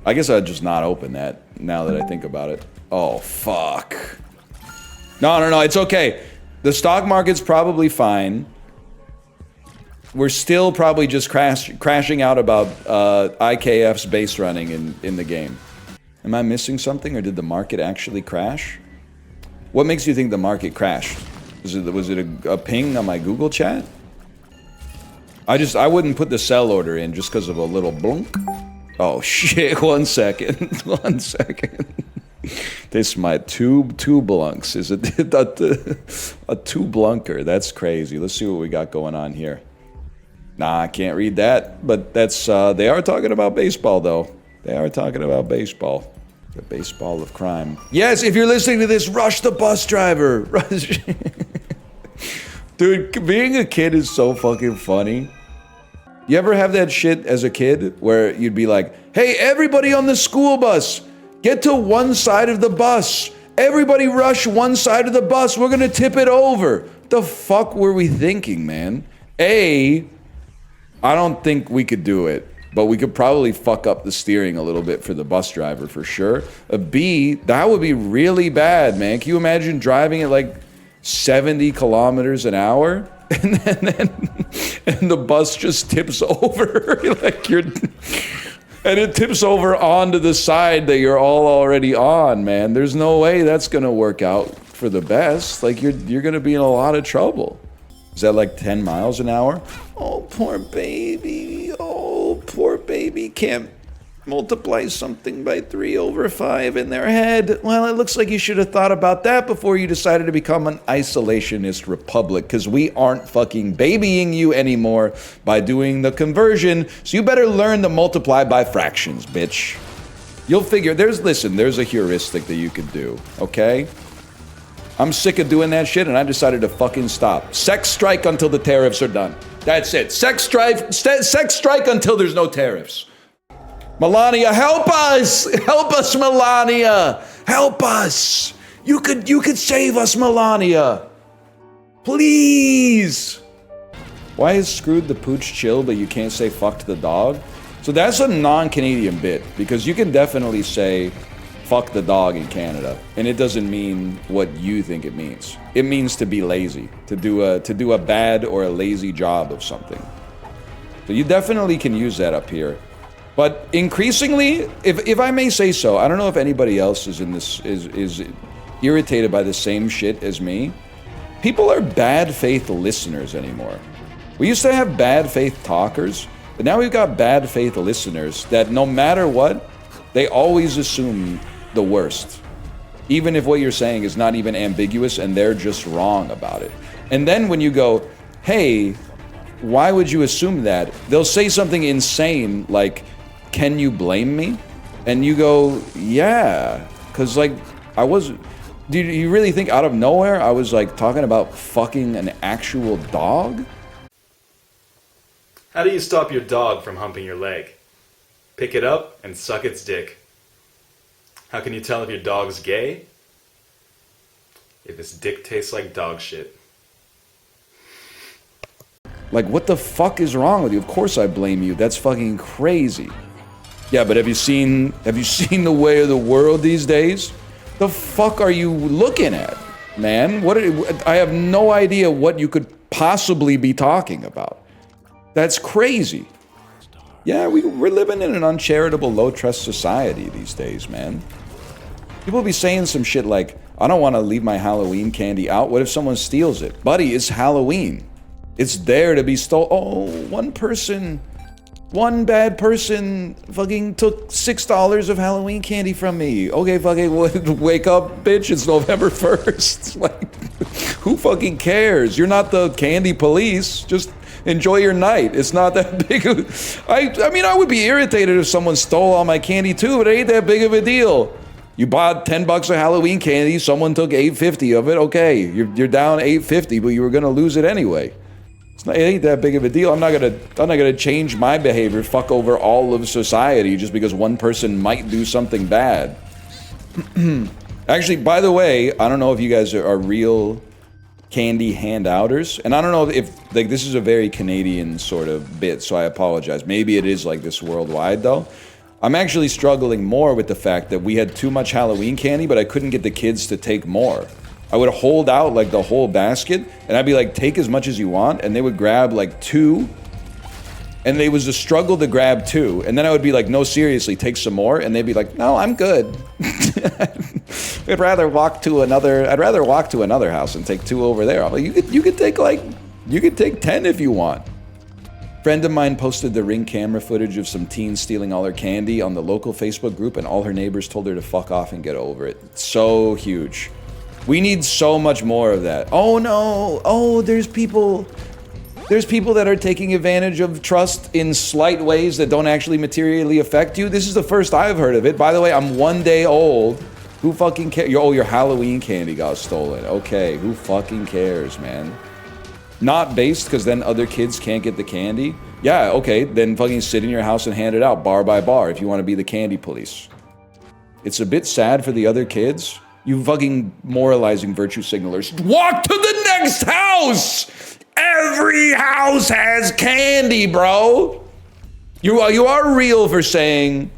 I guess I'd just not open that, now that I think about it. Oh, fuck. No, it's okay. The stock market's probably fine. We're still probably just crashing out about IKF's base running in the game. Am I missing something, or did the market actually crash? What makes you think the market crashed? Was it a ping on my Google chat? I wouldn't put the sell order in just because of a little blunk. Oh shit, 1 second. 1 second. This might two blunks. Is it a two blunker? That's crazy. Let's see what we got going on here. Nah, I can't read that, but that's they are talking about baseball though. They are talking about baseball. The baseball of crime. Yes, if you're listening to this, rush the bus driver. Rush. Dude, being a kid is so fucking funny. You ever have that shit as a kid where you'd be like, hey, everybody on the school bus, get to one side of the bus. Everybody rush one side of the bus. We're gonna tip it over. The fuck were we thinking, man? A, I don't think we could do it, but we could probably fuck up the steering a little bit for the bus driver for sure. B, that would be really bad, man. Can you imagine driving at like 70 kilometers an hour? And the bus just tips over like and it tips over onto the side that you're already on, man. There's no way that's gonna work out for the best. Like you're gonna be in a lot of trouble. Is that like 10 miles an hour? Oh, poor baby. Oh, poor baby can't multiply something by 3/5 in their head. Well, it looks like you should have thought about that before you decided to become an isolationist republic, because we aren't fucking babying you anymore by doing the conversion, so you better learn to multiply by fractions, bitch. You'll figure, there's a heuristic that you could do, okay? I'm sick of doing that shit, and I decided to fucking stop. Sex strike until the tariffs are done. That's it. Sex strike until there's no tariffs. Melania, help us! Help us, Melania! Help us! You could save us, Melania! Please! Why is screwed the pooch chill, but you can't say fucked the dog? So that's a non-Canadian bit, because you can definitely say fuck the dog in Canada, and it doesn't mean what you think it means. It means to be lazy, to do a bad or a lazy job of something. So you definitely can use that up here. But increasingly, if I may say so, I don't know if anybody else is is irritated by the same shit as me. People are bad faith listeners anymore. We used to have bad faith talkers, but now we've got bad faith listeners that no matter what, they always assume the worst. Even if what you're saying is not even ambiguous and they're just wrong about it. And then when you go, hey, why would you assume that? They'll say something insane like, can you blame me? And you go, yeah, because like do you really think out of nowhere I was like talking about fucking an actual dog? How do you stop your dog from humping your leg? Pick it up and suck its dick. How can you tell if your dog's gay? If its dick tastes like dog shit. Like, what the fuck is wrong with you? Of course I blame you. That's fucking crazy. Yeah, but have you seen the way of the world these days? The fuck are you looking at, man? I have no idea what you could possibly be talking about. That's crazy. Yeah, we're living in an uncharitable, low-trust society these days, man. People be saying some shit like, I don't want to leave my Halloween candy out. What if someone steals it? Buddy, it's Halloween. It's there to be stolen. Oh, one bad person fucking took $6 of Halloween candy from me. Okay, fucking wake up, bitch. It's November 1st. Like, who fucking cares? You're not the candy police. Just enjoy your night. It's not that big of... I mean, I would be irritated if someone stole all my candy too, but it ain't that big of a deal. You bought $10 of Halloween candy, someone took $8.50 of it, okay, you're down $8.50, but you were gonna lose it anyway. It ain't that big of a deal. I'm not gonna change my behavior, fuck over all of society just because one person might do something bad. Actually, by the way, I don't know if you guys are real candy handouters, and I don't know if like this is a very Canadian sort of bit, so I apologize. Maybe it is like this worldwide though. I'm actually struggling more with the fact that we had too much Halloween candy, but I couldn't get the kids to take more. I would hold out like the whole basket, and I'd be like, take as much as you want, and they would grab like 2, and it was a struggle to grab 2, and then I would be like, no, seriously, take some more, and they'd be like, no, I'm good. I'd rather walk to another house and take 2 over there. I'm like, you could take 10 if you want. Friend of mine posted the Ring camera footage of some teens stealing all her candy on the local Facebook group, and all her neighbors told her to fuck off and get over it. It's so huge. We need so much more of that. Oh no! Oh, there's people that are taking advantage of trust in slight ways that don't actually materially affect you. This is the first I've heard of it. By the way, I'm 1 day old. Who fucking cares? Oh, your Halloween candy got stolen. Okay, who fucking cares, man? Not based, because then other kids can't get the candy. Yeah, okay, then fucking sit in your house and hand it out bar by bar if you want to be the candy police. It's a bit sad for the other kids. You fucking moralizing virtue signalers. Walk to the next house! Every house has candy, bro! You are real for saying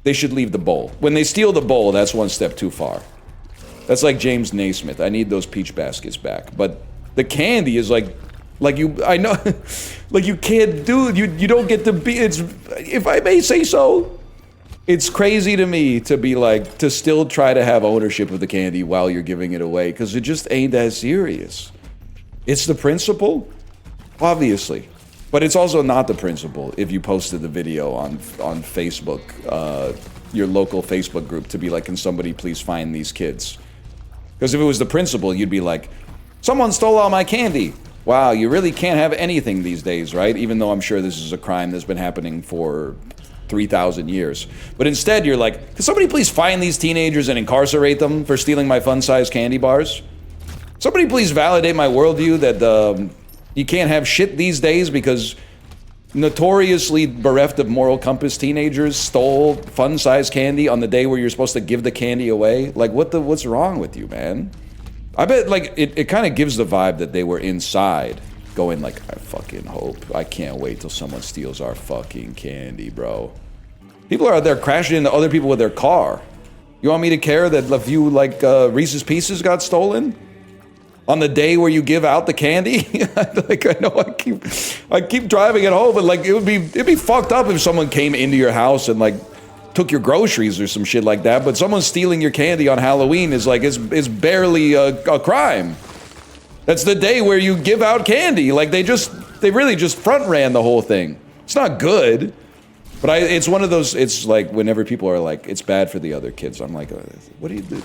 they should leave the bowl. When they steal the bowl, that's one step too far. That's like James Naismith. I need those peach baskets back. But the candy is like I know, like you can't do, you don't get to be, it's, if I may say so, it's crazy to me to be like, to still try to have ownership of the candy while you're giving it away, because it just ain't that serious. It's the principle, obviously, but it's also not the principle if you posted the video on Facebook, your local Facebook group, to be like, can somebody please find these kids? Because if it was the principle, you'd be like, someone stole all my candy. Wow, you really can't have anything these days, right? Even though I'm sure this is a crime that's been happening for 3,000 years. But instead, you're like, can somebody please find these teenagers and incarcerate them for stealing my fun-sized candy bars? Somebody please validate my worldview that you can't have shit these days because notoriously bereft of moral compass teenagers stole fun-sized candy on the day where you're supposed to give the candy away? Like, what's wrong with you, man? I bet, like, it kind of gives the vibe that they were inside going like, I fucking hope, I can't wait till someone steals our fucking candy, bro. People are out there crashing into other people with their car. You want me to care that a few, like, Reese's Pieces got stolen? On the day where you give out the candy? Like, I know I keep driving it home, but, like, it'd be fucked up if someone came into your house and, like, took your groceries or some shit like that, but someone stealing your candy on Halloween is like, is barely a crime. That's the day where you give out candy. Like, they really just front ran the whole thing. It's not good, but it's one of those, it's like, whenever people are like, it's bad for the other kids, I'm like, what do you do?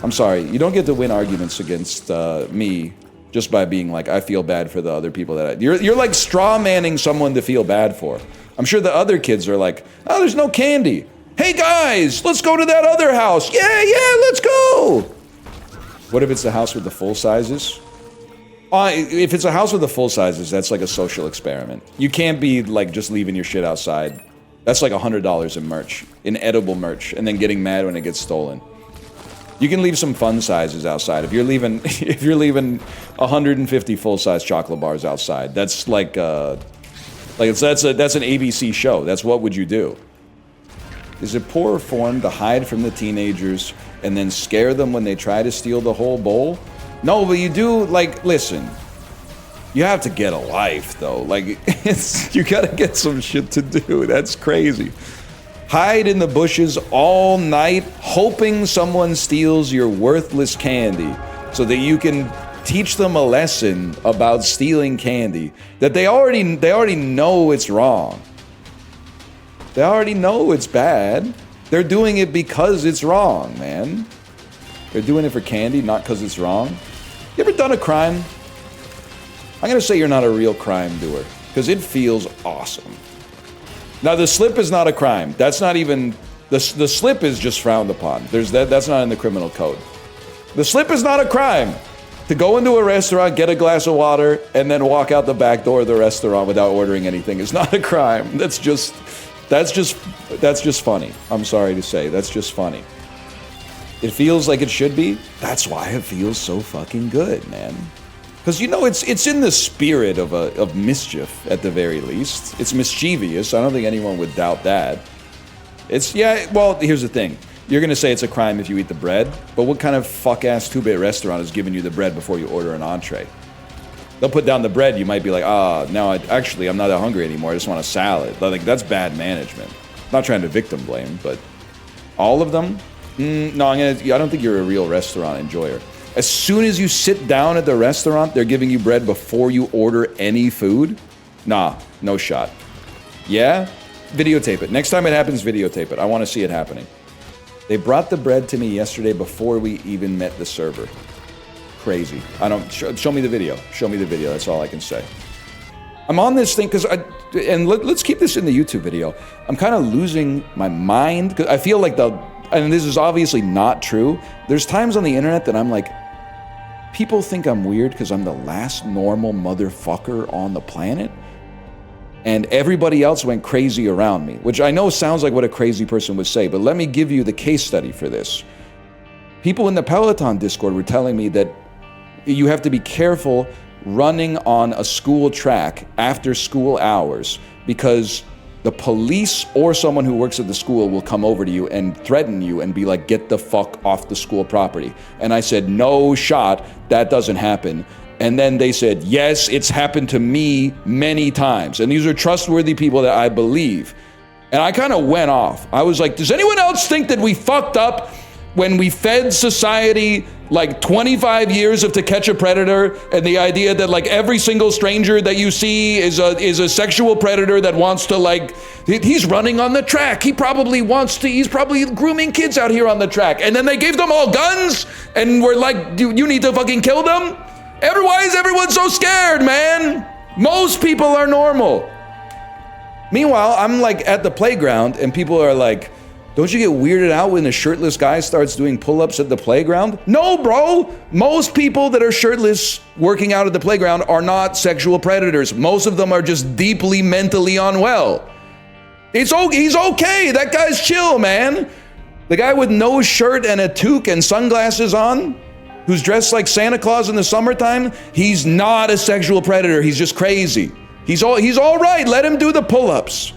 I'm sorry, you don't get to win arguments against me just by being like, I feel bad for the other people that you're like straw manning someone to feel bad for. I'm sure the other kids are like, oh, there's no candy. Hey guys, let's go to that other house. Yeah, let's go. What if it's the house with the full sizes? If it's a house with the full sizes, that's like a social experiment. You can't be like just leaving your shit outside. That's like $100 in merch, in edible merch, and then getting mad when it gets stolen. You can leave some fun sizes outside. If you're leaving 150 full-size chocolate bars outside, that's like that's an ABC show. That's what would you do? Is it poor form to hide from the teenagers and then scare them when they try to steal the whole bowl? No, but you do, like, listen. You have to get a life, though. Like, you gotta get some shit to do. That's crazy. Hide in the bushes all night, hoping someone steals your worthless candy so that you can teach them a lesson about stealing candy that they already know it's wrong. They already know it's bad. They're doing it because it's wrong, man. They're doing it for candy, not because it's wrong. You ever done a crime? I'm gonna say you're not a real crime doer because it feels awesome. Now the slip is not a crime. That's not even the slip is just frowned upon. That's not in the criminal code. The slip is not a crime. To go into a restaurant, get a glass of water, and then walk out the back door of the restaurant without ordering anything is not a crime. That's just funny. I'm sorry to say, that's just funny. It feels like it should be. That's why it feels so fucking good, man. Because, you know, it's in the spirit of mischief, at the very least. It's mischievous. I don't think anyone would doubt that. It's, yeah, well, here's the thing. You're going to say it's a crime if you eat the bread, but what kind of fuck-ass 2-bit restaurant is giving you the bread before you order an entree? They'll put down the bread, you might be like, now I'm not that hungry anymore, I just want a salad. Like, that's bad management. I'm not trying to victim blame, but all of them? No, I don't think you're a real restaurant enjoyer. As soon as you sit down at the restaurant, they're giving you bread before you order any food? Nah, no shot. Yeah? Videotape it. Next time it happens, videotape it. I want to see it happening. They brought the bread to me yesterday before we even met the server. Crazy. Show me the video. Show me the video. That's all I can say. I'm on this thing because let's keep this in the YouTube video. I'm kind of losing my mind because I feel like and this is obviously not true. There's times on the internet that I'm like, people think I'm weird because I'm the last normal motherfucker on the planet. And everybody else went crazy around me, which I know sounds like what a crazy person would say, but let me give you the case study for this. People in the Peloton Discord were telling me that you have to be careful running on a school track after school hours because the police or someone who works at the school will come over to you and threaten you and be like, get the fuck off the school property. And I said, no shot, that doesn't happen. And then they said, yes, it's happened to me many times. And these are trustworthy people that I believe. And I kind of went off. I was like, does anyone else think that we fucked up when we fed society like 25 years of To Catch a Predator and the idea that like every single stranger that you see is a sexual predator that wants to like, he's running on the track. He's probably grooming kids out here on the track. And then they gave them all guns and we're like, you need to fucking kill them? Why is everyone so scared, man? Most people are normal. Meanwhile, I'm like at the playground and people are like, don't you get weirded out when a shirtless guy starts doing pull-ups at the playground? No, bro. Most people that are shirtless working out at the playground are not sexual predators. Most of them are just deeply mentally unwell. He's okay. That guy's chill, man. The guy with no shirt and a toque and sunglasses on, who's dressed like Santa Claus in the summertime, he's not a sexual predator. He's just crazy. He's all right. Let him do the pull-ups.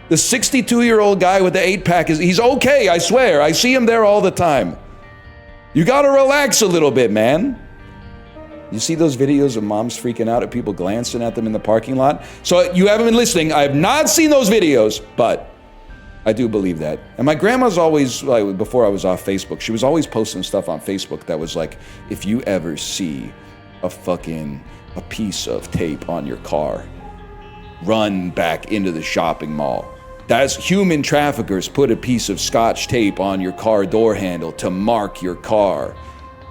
The 62-year-old guy with the 8-pack, he's okay, I swear. I see him there all the time. You gotta relax a little bit, man. You see those videos of moms freaking out at people glancing at them in the parking lot? So you haven't been listening. I have not seen those videos, but I do believe that. And my grandma's always, like, before I was off Facebook, she was always posting stuff on Facebook that was like, if you ever see a piece of tape on your car, run back into the shopping mall. That's human traffickers put a piece of Scotch tape on your car door handle to mark your car.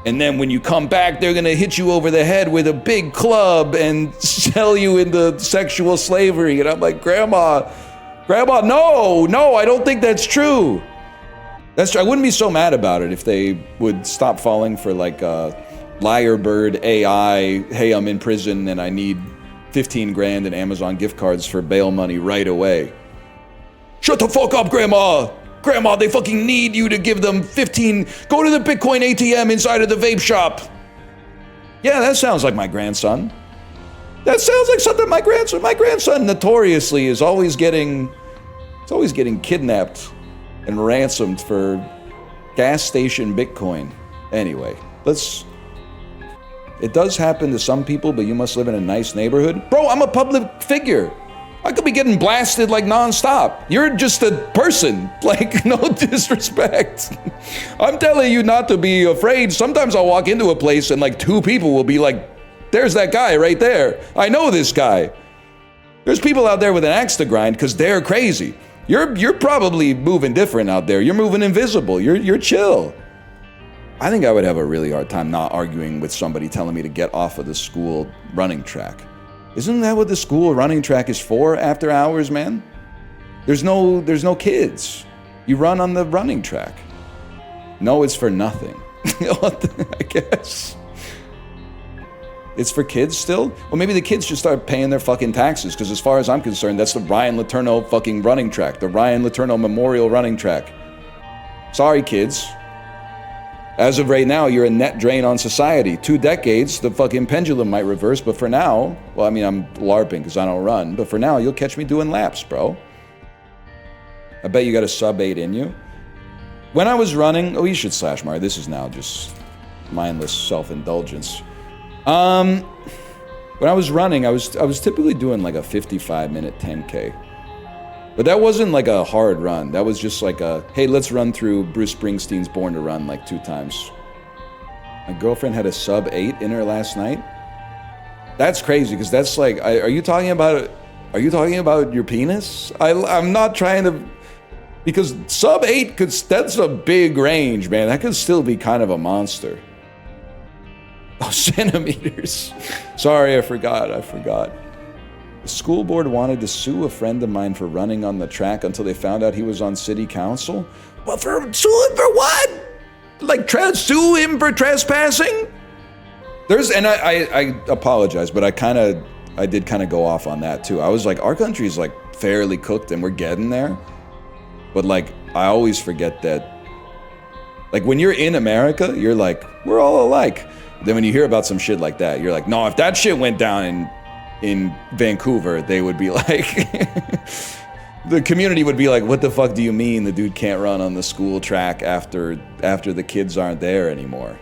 And then when you come back, they're gonna hit you over the head with a big club and sell you into sexual slavery. And I'm like, Grandma, no, I don't think that's true. That's true. I wouldn't be so mad about it if they would stop falling for like Lyrebird AI, hey, I'm in prison and I need 15 grand in Amazon gift cards for bail money right away. Shut the fuck up, Grandma! Grandma, they fucking need you to give them 15. Go to the Bitcoin ATM inside of the vape shop. Yeah, that sounds like my grandson. That sounds like something my grandson notoriously is always getting kidnapped and ransomed for gas station Bitcoin. Anyway, it does happen to some people, but you must live in a nice neighborhood. Bro, I'm a public figure. I could be getting blasted like nonstop. You're just a person, like no disrespect. I'm telling you not to be afraid. Sometimes I'll walk into a place and like 2 people will be like, there's that guy right there. I know this guy. There's people out there with an axe to grind because they're crazy. You're probably moving different out there. You're moving invisible. You're chill. I think I would have a really hard time not arguing with somebody telling me to get off of the school running track. Isn't that what the school running track is for after hours, man? There's no kids. You run on the running track. No, it's for nothing. I guess. It's for kids still? Well, maybe the kids should start paying their fucking taxes, because as far as I'm concerned, that's the Ryan Letourneau fucking running track. The Ryan Letourneau Memorial running track. Sorry, kids. As of right now, you're a net drain on society. 2 decades, the fucking pendulum might reverse, but for now, well, I mean, I'm LARPing because I don't run, but for now, you'll catch me doing laps, bro. I bet you got a sub 8 in you. When I was running, oh, you should slash Mario. This is now just mindless self-indulgence. When I was running, I was typically doing like a 55-minute 10K. But that wasn't like a hard run. That was just like a, hey, let's run through Bruce Springsteen's Born to Run like 2 times. My girlfriend had a sub 8 in her last night. That's crazy, because that's like, are you talking about your penis? I'm not trying to, because sub 8 that's a big range, man. That could still be kind of a monster. Oh, centimeters. Sorry, I forgot. The school board wanted to sue a friend of mine for running on the track until they found out he was on city council. But sue him for what? Like, sue him for trespassing? And I apologize, but I did kind of go off on that too. I was like, our country's like fairly cooked and we're getting there. But like, I always forget that, like, when you're in America, you're like, we're all alike. Then when you hear about some shit like that, you're like, no, if that shit went down in Vancouver, they would be like, the community would be like, what the fuck do you mean the dude can't run on the school track after the kids aren't there anymore?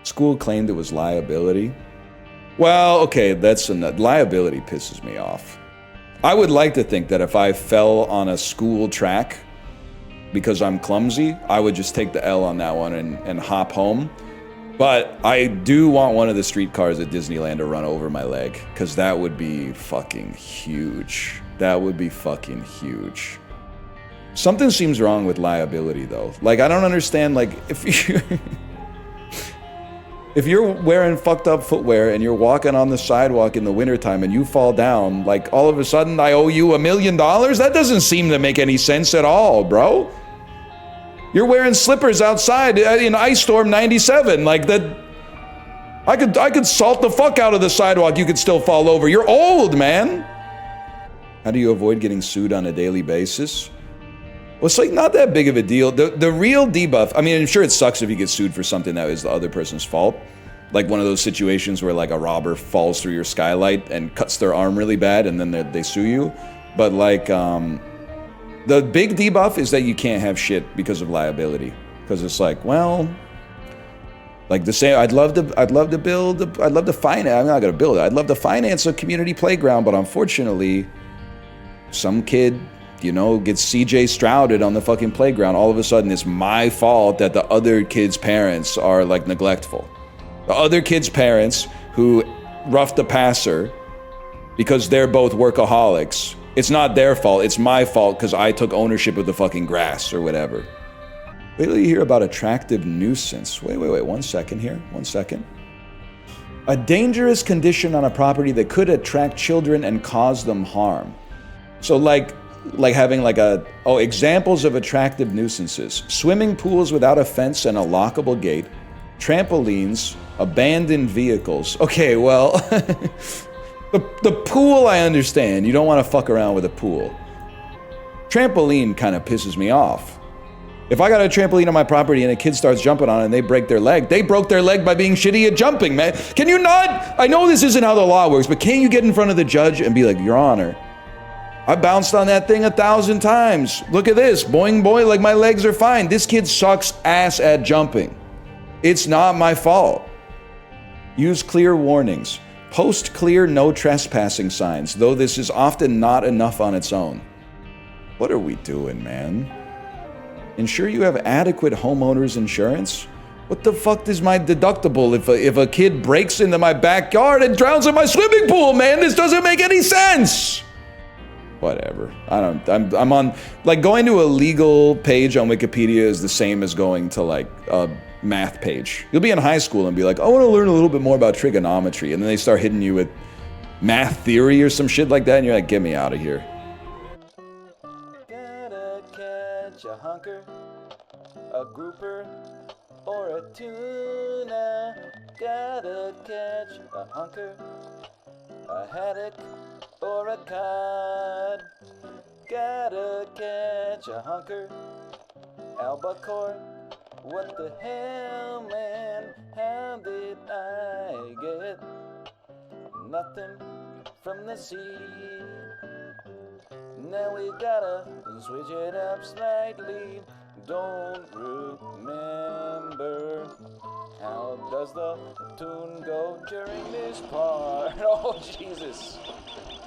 School claimed it was liability. Well, okay, liability pisses me off. I would like to think that if I fell on a school track because I'm clumsy, I would just take the L on that one and hop home. But I do want one of the streetcars at Disneyland to run over my leg, because that would be fucking huge. That would be fucking huge. Something seems wrong with liability, though. Like, I don't understand, like, if you're wearing fucked up footwear and you're walking on the sidewalk in the wintertime and you fall down, like, all of a sudden I owe you $1 million? That doesn't seem to make any sense at all, bro. You're wearing slippers outside in Ice Storm 97. Like, that, I could salt the fuck out of the sidewalk, you could still fall over. You're old, man. How do you avoid getting sued on a daily basis? Well, it's like not that big of a deal. The real debuff, I mean, I'm sure it sucks if you get sued for something that is the other person's fault. Like one of those situations where like a robber falls through your skylight and cuts their arm really bad and then they sue you. But like, the big debuff is that you can't have shit because of liability. Because it's like, well, like the same, I'd love to finance, I'm not gonna build it. I'd love to finance a community playground, but unfortunately, some kid, you know, gets CJ Strouded on the fucking playground. All of a sudden, it's my fault that the other kid's parents are like neglectful. The other kid's parents who roughed the passer because they're both workaholics. It's not their fault, it's my fault because I took ownership of the fucking grass or whatever. Wait till you hear about attractive nuisance. Wait, 1 second here, 1 second. A dangerous condition on a property that could attract children and cause them harm. So like having like examples of attractive nuisances. Swimming pools without a fence and a lockable gate. Trampolines, abandoned vehicles. Okay, well, the pool I understand. You don't want to fuck around with a pool. Trampoline kind of pisses me off. If I got a trampoline on my property and a kid starts jumping on it and they break their leg, they broke their leg by being shitty at jumping, man. Can you not? I know this isn't how the law works, but can't you get in front of the judge and be like, Your Honor, I bounced on that thing 1,000 times. Look at this, boing boing, like my legs are fine. This kid sucks ass at jumping. It's not my fault. Use clear warnings. Post clear no trespassing signs, though this is often not enough on its own. What are we doing, man? Ensure you have adequate homeowner's insurance? What the fuck is my deductible if a kid breaks into my backyard and drowns in my swimming pool, man? This doesn't make any sense. Whatever. I'm on, like, going to a legal page on Wikipedia is the same as going to like a math page. You'll be in high school and be like, I want to learn a little bit more about trigonometry, and then they start hitting you with math theory or some shit like that, and you're like, get me out of here. Gotta catch a hunker, a grouper, or a tuna. Gotta catch a hunker, a haddock, or a cod. Gotta catch a hunker, albacore. What the hell, man? How did I get nothing from the sea? Now we gotta switch it up slightly. Don't remember. How does the tune go during this part? Oh, Jesus.